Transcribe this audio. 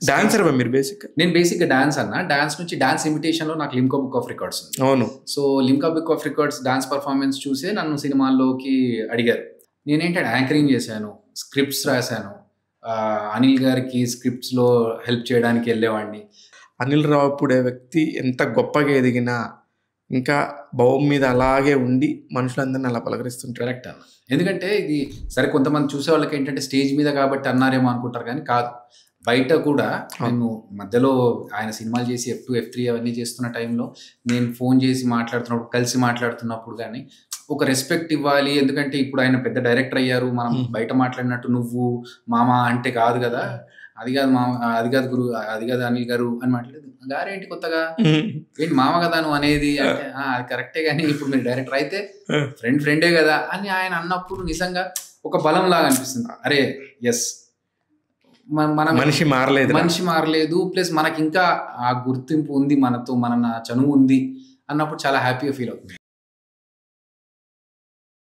Dancer మీరు basic? నేను బేసిక్గా డాన్స్ అన్న. డాన్స్ నుంచి డాన్స్ ఇమిటేషన్లో నాకు లిమ్కా బుక్ ఆఫ్ రికార్డ్స్ ఉంది. అవును. So Limca book of records dance performance చూసే నన్ను సినిమాల్లోకి అడిగారు. నేనేంటంటే యాంకరింగ్ చేశాను, స్క్రిప్ట్స్ రాశాను, అనిల్ గారికి స్క్రిప్ట్స్లో హెల్ప్ చేయడానికి వెళ్ళేవాడిని. అనిల్ రావుపూడే వ్యక్తి ఎంత గొప్పగా ఎదిగినా ఇంకా భవం మీద అలాగే ఉండి మనుషులందరినీ అలా పలకరిస్తుంటారు. కరెక్ట్ అన్న. ఎందుకంటే ఇది సరే కొంతమంది చూసే వాళ్ళకి ఏంటంటే స్టేజ్ మీద కాబట్టి అన్నారేమో అనుకుంటారు, కానీ కాదు, బయట కూడా. నేను మధ్యలో ఆయన సినిమాలు చేసి F2 F3 అవన్నీ చేస్తున్న టైంలో నేను ఫోన్ చేసి మాట్లాడుతున్నప్పుడు, కలిసి మాట్లాడుతున్నప్పుడు కానీ ఒక రెస్పెక్ట్ ఇవ్వాలి. ఎందుకంటే ఇప్పుడు ఆయన పెద్ద డైరెక్టర్ అయ్యారు, మనం బయట మాట్లాడినట్టు నువ్వు మామ అంటే కాదు కదా, అది కాదు మామ, అది కాదు గురు, అది కాదు అనిల్ గారు అని మాట్లాడేది. గారేంటి కొత్తగా, ఏంటి మామ కదా నువ్వు అనేది అంటే అది కరెక్టే, కానీ ఇప్పుడు మీరు డైరెక్టర్ అయితే ఫ్రెండే కదా అని ఆయన అన్నప్పుడు నిజంగా ఒక బలం లాగా అనిపిస్తుంది. అరే ఎస్, మన మనిషి మారలేదు, ప్లస్ మనకి ఇంకా ఆ గుర్తింపు ఉంది, మనతో మన చనువు ఉంది అన్నప్పుడు చాలా హ్యాపీగా ఫీల్ అవుతుంది.